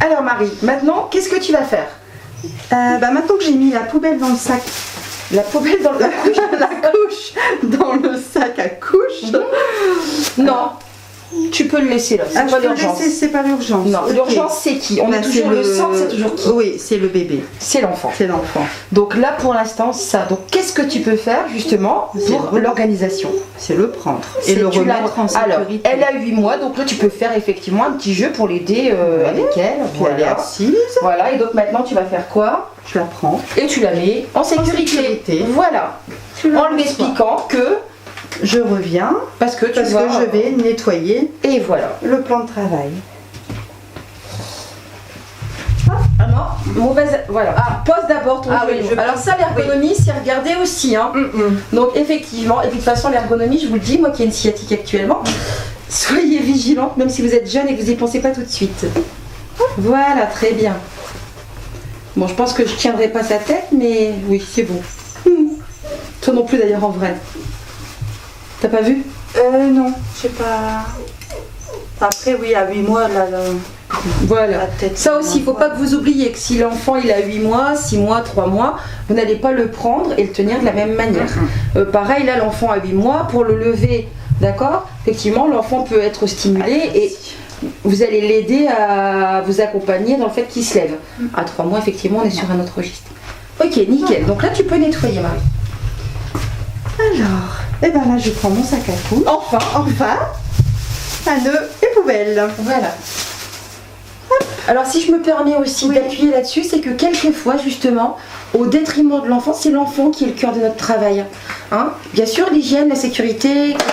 Alors Marie, maintenant, qu'est-ce que tu vas faire? Maintenant que j'ai mis la poubelle dans le sac, La poubelle dans le la couche dans le sac à couche. Non, tu peux le laisser là, c'est pas l'urgence. C'est pas l'urgence. Non, Okay. l'urgence c'est qui? On a toujours le centre, c'est toujours qui? Oui, c'est le bébé. C'est l'enfant. C'est l'enfant. Donc là pour l'instant c'est ça. Donc qu'est-ce que tu peux faire justement pour l'organisation? C'est le prendre et C'est le tu la- remettre en Alors, sécurité. elle a 8 mois, donc là tu peux faire effectivement un petit jeu pour l'aider avec elle. Puis elle est Voilà. assise, Voilà, et donc maintenant tu vas faire quoi? je la prends. Et tu la mets en sécurité. sécurité. Voilà. Tu la En lui reçois. expliquant que Je reviens parce que parce que je vais nettoyer et voilà. le plan de travail. Ah non, mauvaise. Voilà. Ah, pose d'abord ton Ah oui, genou. je- Alors ça, l'ergonomie, c'est regarder aussi. Hein. Donc effectivement, et puis de toute façon, l'ergonomie, je vous le dis, moi qui ai une sciatique actuellement, soyez vigilante, même si vous êtes jeune et que vous n'y pensez pas tout de suite. Voilà, très bien. Bon, je pense que je tiendrai pas sa tête, mais oui, c'est bon. Toi non plus d'ailleurs en vrai. T'as pas vu? Non, je sais pas. Après, oui, à 8 mois, là, Voilà. la tête. Ça aussi, il ne faut pas que vous oubliez que si l'enfant il a 8 mois, 6 mois, 3 mois, vous n'allez pas le prendre et le tenir de la même manière. Pareil, là, l'enfant a 8 mois, pour le lever, d'accord? Effectivement, l'enfant peut être stimulé et vous allez l'aider à vous accompagner dans le fait qu'il se lève. À 3 mois, effectivement, on est sur un autre registre. Ok, nickel. Donc là, tu peux nettoyer, Marie. Alors, et ben là, je prends mon sac à couche. Enfin, Enfin, un nœud et poubelle. voilà. Alors si je me permets aussi d'appuyer là-dessus, c'est que quelquefois justement, au détriment de l'enfant, c'est l'enfant qui est le cœur de notre travail. Hein, bien sûr, l'hygiène, la sécurité, etc.,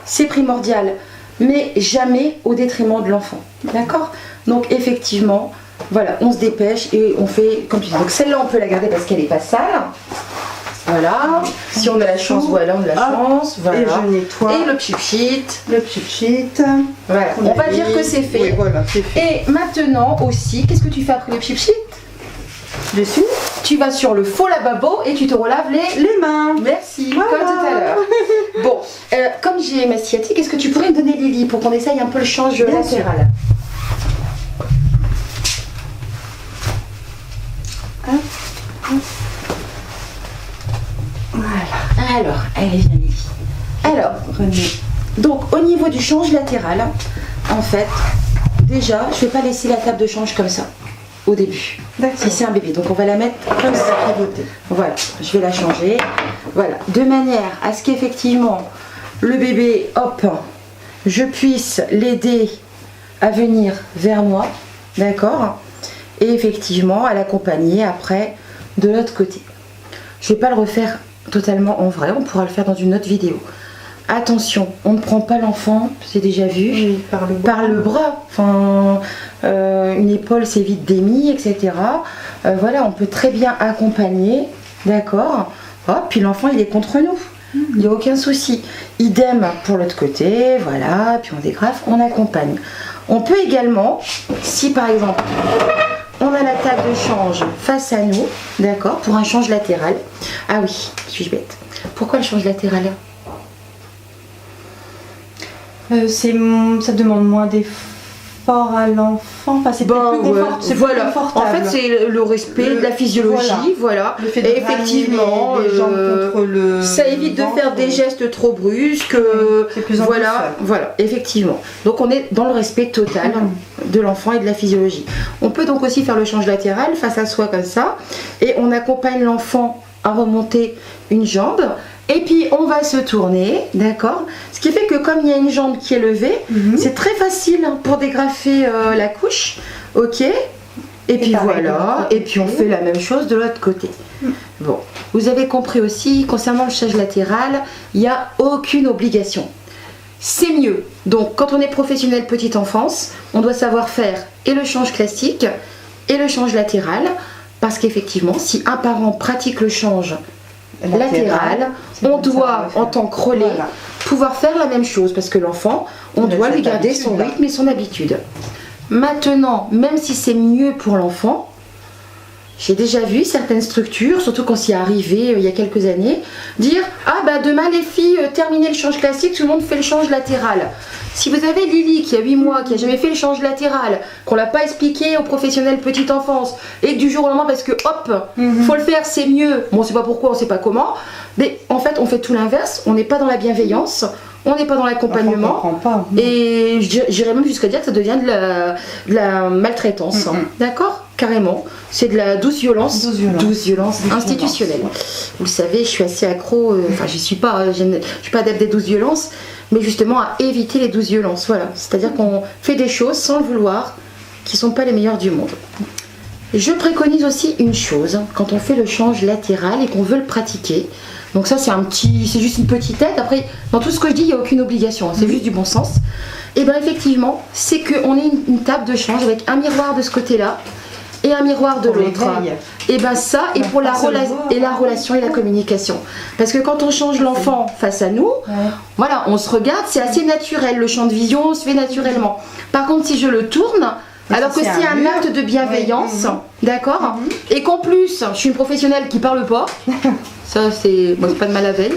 c'est primordial, mais jamais au détriment de l'enfant. D'accord? Donc effectivement, voilà, on se dépêche et on fait comme tu dis. Donc celle-là, on peut la garder parce qu'elle n'est pas sale. Voilà, si on a la chance, voilà, on a la chance. Voilà. Et je nettoie Et le pchit-pchit. le pchit-pchit. Voilà, on va dire que c'est fait. Oui, voilà, c'est fait. Et maintenant aussi, qu'est-ce que tu fais après le pchit-pchit? Dessus, Tu vas sur le faux lavabo et tu te relaves les mains. Merci, Voilà. comme tout à l'heure. Bon, comme j'ai ma sciatique, est-ce que tu pourrais me donner Lily pour qu'on essaye un peu le change Bien sûr. latéral? Voilà. Alors, allez, viens Lily. Alors, René. donc au niveau du change latéral, en fait, déjà, je vais pas laisser la table de change comme ça au début. D'accord. Si c'est un bébé, donc on va la mettre comme ça. Voilà, je vais la changer. Voilà, de manière à ce qu'effectivement le bébé, hop, je puisse l'aider à venir vers moi, d'accord? Et effectivement à l'accompagner après de l'autre côté. Je ne vais pas le refaire totalement en vrai, on pourra le faire dans une autre vidéo. Attention, on ne prend pas l'enfant, c'est déjà vu, Oui, par le bras. Enfin, une épaule c'est vite démis, etc. Voilà, on peut très bien accompagner, d'accord. Hop, puis l'enfant il est contre nous, il n'y a aucun souci. Idem pour l'autre côté, voilà, puis on dégrafe, on accompagne. On peut également, si par exemple on a la table de change face à nous, d'accord, pour un change latéral. Ah oui, suis-je bête? Pourquoi le change latéral? Ça demande moins d'efforts à l'enfant. Enfin, c'est peut-être plus c'est plus voilà. En confortable. fait, c'est le respect de la physiologie, voilà. Le fait de Et effectivement, ramener les jambes contre le ça évite de faire des gestes trop brusques. C'est plus en Voilà, douceur. voilà, effectivement. Donc on est dans le respect total de l'enfant et de la physiologie. On peut donc aussi faire le change latéral face à soi comme ça, et on accompagne l'enfant à remonter une jambe. Et puis on va se tourner, d'accord? Ce qui fait que comme il y a une jambe qui est levée, c'est très facile pour dégrafer la couche, ok? Et puis pareil, voilà, et puis on fait la même chose de l'autre côté. Bon, vous avez compris aussi, concernant le change latéral, il n'y a aucune obligation. C'est mieux. Donc quand on est professionnel petite enfance, on doit savoir faire et le change classique et le change latéral, parce qu'effectivement, si un parent pratique le change latéral, on doit, en tant que relais, pouvoir faire la même chose, parce que l'enfant, on doit lui garder son rythme et son habitude. Maintenant, même si c'est mieux pour l'enfant, J'ai déjà vu certaines structures, surtout quand c'est arrivé il y a quelques années, dire « Ah bah demain les filles, terminez le change classique, tout le monde fait le change latéral ». Si vous avez Lily qui a 8 mois, qui a jamais fait le change latéral, qu'on l'a pas expliqué aux professionnels petite enfance, et que du jour au lendemain, parce que hop, faut le faire, c'est mieux, bon on sait pas pourquoi, on sait pas comment, mais en fait on fait tout l'inverse, on n'est pas dans la bienveillance, on n'est pas dans l'accompagnement, et j'irais même jusqu'à dire que ça devient de la maltraitance, d'accord? Carrément, c'est de la douce violence institutionnelle. Vous le savez, je suis assez accro, enfin je suis pas adepte des douces violences, mais justement à éviter les douces violences, voilà. C'est-à-dire qu'on fait des choses sans le vouloir, qui sont pas les meilleures du monde. Je préconise aussi une chose, quand on fait le change latéral et qu'on veut le pratiquer, donc ça c'est juste une petite aide, après dans tout ce que je dis il n'y a aucune obligation, c'est juste du bon sens, et bien effectivement c'est qu'on ait une table de change avec un miroir de ce côté-là, et un miroir de l'autre. Et ben ça, et pour la relation et la communication. Parce que quand on change l'enfant face à nous, voilà, on se regarde, c'est assez naturel. Le champ de vision se fait naturellement. Par contre, si je le tourne, alors que c'est un acte de bienveillance, d'accord, et qu'en plus, je suis une professionnelle qui parle pas, ça c'est pas de mal à veille.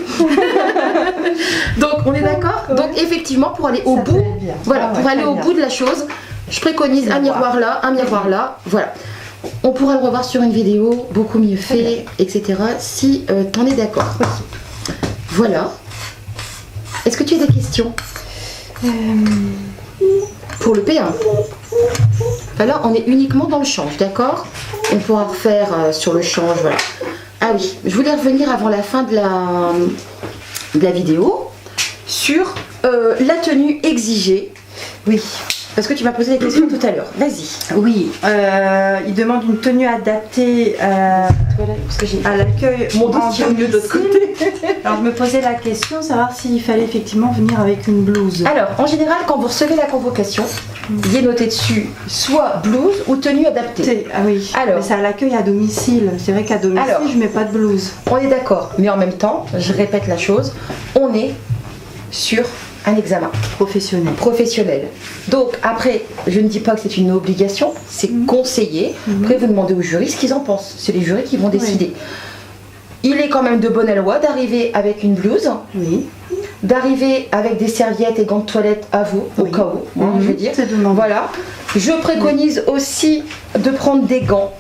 Donc on est d'accord. Donc effectivement, pour aller au bout, voilà, pour aller au bout de la chose, je préconise un miroir là, voilà. On pourra le revoir sur une vidéo, beaucoup mieux fait, etc. Si t'en es d'accord. Voilà. Est-ce que tu as des questions pour le P1? Alors, on est uniquement dans le change, d'accord? On pourra refaire sur le change, voilà. Ah oui, je voulais revenir avant la fin de la vidéo sur la tenue exigée. Oui. Parce que tu m'as posé des questions tout à l'heure. Vas-y. Oui, il demande une tenue adaptée à l'accueil. Mon dossier mieux de l'autre côté. Alors je me posais la question, savoir s'il fallait effectivement venir avec une blouse. Alors, en général, quand vous recevez la convocation, il est noté dessus soit blouse ou tenue adaptée. Ah oui. Alors, mais c'est à l'accueil à domicile. C'est vrai qu'à domicile, je mets pas de blouse. On est d'accord, mais en même temps, je répète la chose, on est sur un examen professionnel. Donc après, je ne dis pas que c'est une obligation, c'est conseillé. Après, vous demandez aux jurys ce qu'ils en pensent. C'est les jurys qui vont décider. Il est quand même de bonne loi d'arriver avec une blouse, d'arriver avec des serviettes et gants de toilette à vous, au cas où, je veux dire. Voilà. Je préconise aussi de prendre des gants.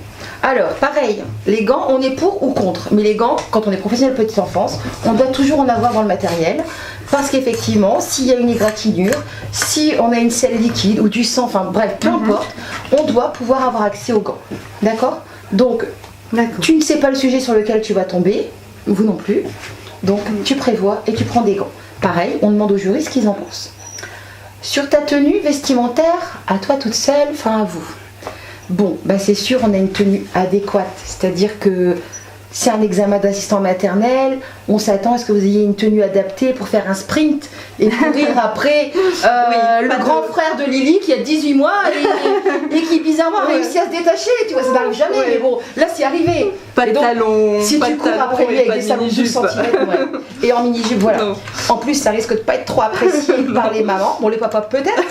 Alors, pareil, les gants, on est pour ou contre. Mais les gants, quand on est professionnel petite enfance, on doit toujours en avoir dans le matériel. Parce qu'effectivement, s'il y a une égratignure, si on a une selle liquide ou du sang, enfin bref, peu importe, on doit pouvoir avoir accès aux gants. D'accord? Donc, tu ne sais pas le sujet sur lequel tu vas tomber, vous non plus. Donc, tu prévois et tu prends des gants. Pareil, on demande aux jurys ce qu'ils en pensent. Sur ta tenue vestimentaire, à toi toute seule, enfin à vous. Bon, bah c'est sûr, on a une tenue adéquate, c'est-à-dire que c'est un examen d'assistant maternel, on s'attend à ce que vous ayez une tenue adaptée pour faire un sprint et courir après le grand frère de Lily qui a 18 mois et qui bizarrement a réussi à se détacher, tu vois, ça n'arrive jamais, mais bon, là c'est arrivé. Pas de talons, si tu cours après lui avec des salons de 12 cm et en mini-jupe, voilà. En plus, ça risque de pas être trop apprécié par les mamans, bon les papas peut-être.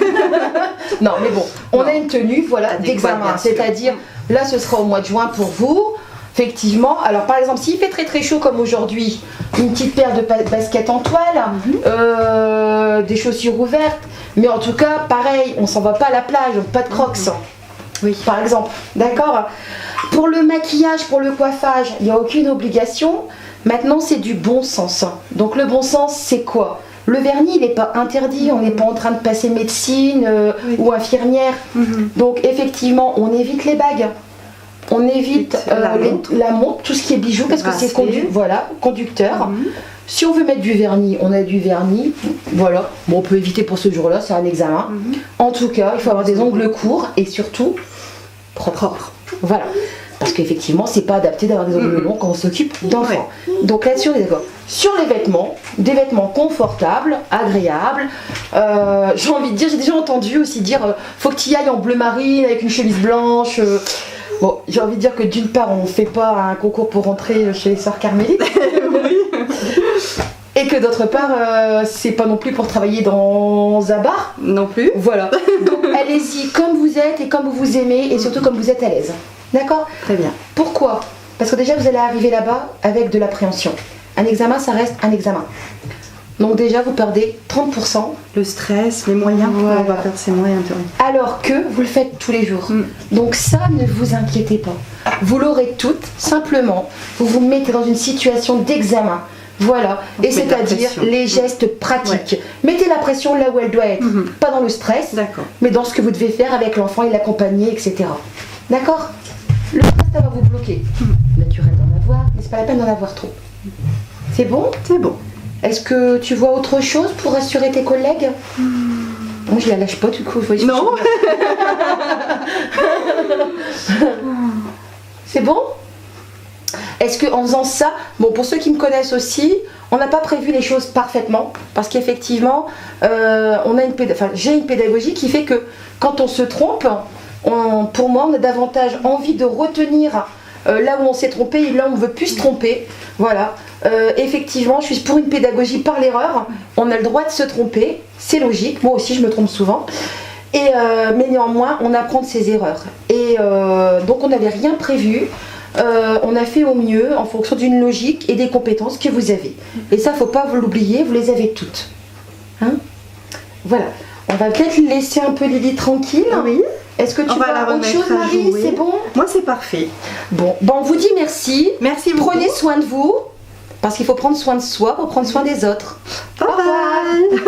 Non, mais bon, on a une tenue, voilà, d'examen, c'est-à-dire là ce sera au mois de juin pour vous. Effectivement, alors par exemple, s'il fait très très chaud comme aujourd'hui, une petite paire de baskets en toile, des chaussures ouvertes, mais en tout cas, pareil, on s'en va pas à la plage, pas de crocs, par exemple, d'accord? Pour le maquillage, pour le coiffage, il n'y a aucune obligation, maintenant c'est du bon sens. Donc le bon sens, c'est quoi? Le vernis, il n'est pas interdit, on n'est pas en train de passer médecine ou infirmière, donc effectivement, on évite les bagues. On évite la montre, tout ce qui est bijoux, parce que c'est conducteur. Si on veut mettre du vernis, on a du vernis. Voilà. Bon, on peut éviter pour ce jour-là, c'est un examen. En tout cas, il faut avoir des ongles courts et surtout propres. Voilà. Parce qu'effectivement, c'est pas adapté d'avoir des ongles longs quand on s'occupe d'enfants. Donc là-dessus, on est d'accord. Sur les vêtements, des vêtements confortables, agréables. J'ai envie de dire, j'ai déjà entendu aussi dire faut que tu y ailles en bleu marine avec une chemise blanche. Bon, j'ai envie de dire que d'une part, on ne fait pas un concours pour rentrer chez les sœurs carmélites. Et que d'autre part, c'est pas non plus pour travailler dans un bar. Non plus. Voilà. Donc allez-y comme vous êtes et comme vous aimez et surtout comme vous êtes à l'aise. D'accord? Très bien. Pourquoi? Parce que déjà vous allez arriver là-bas avec de l'appréhension. Un examen, ça reste un examen. Donc déjà vous perdez 30%. Le stress, les moyens, Voilà. on va perdre ses moyens. Alors que vous le faites tous les jours. Donc ça, ne vous inquiétez pas. Vous l'aurez toutes, simplement, vous vous mettez dans une situation d'examen. Voilà, On et met de la c'est-à-dire pression. les gestes pratiques. Mettez la pression là où elle doit être, pas dans le stress, D'accord. mais dans ce que vous devez faire avec l'enfant et l'accompagner, etc. D'accord? Le stress, ça va vous bloquer. Naturel d'en avoir, mais c'est pas la peine d'en avoir trop. C'est bon? C'est bon. Est-ce que tu vois autre chose pour rassurer tes collègues? Moi, je la lâche pas du coup. Non. C'est bon? Est-ce qu'en faisant ça, bon, pour ceux qui me connaissent aussi, on n'a pas prévu les choses parfaitement, parce qu'effectivement, j'ai une pédagogie qui fait que quand on se trompe, pour moi, on a davantage envie de retenir là où on s'est trompé et là où on ne veut plus se tromper. Voilà. Effectivement, je suis pour une pédagogie par l'erreur. On a le droit de se tromper, c'est logique. Moi aussi, je me trompe souvent. Mais néanmoins, on apprend de ses erreurs. Et donc, on n'avait rien prévu. On a fait au mieux en fonction d'une logique et des compétences que vous avez. Et ça, faut pas vous l'oublier, vous les avez toutes. Hein? Voilà. On va peut-être laisser un peu Lily tranquille. Oui. Est-ce que tu On va vois la autre remettre chose, à Marie? jouer. C'est bon? Moi, c'est parfait. Bon, on vous dit merci. Merci beaucoup. Prenez soin de vous, parce qu'il faut prendre soin de soi pour prendre soin des autres. Bye bye.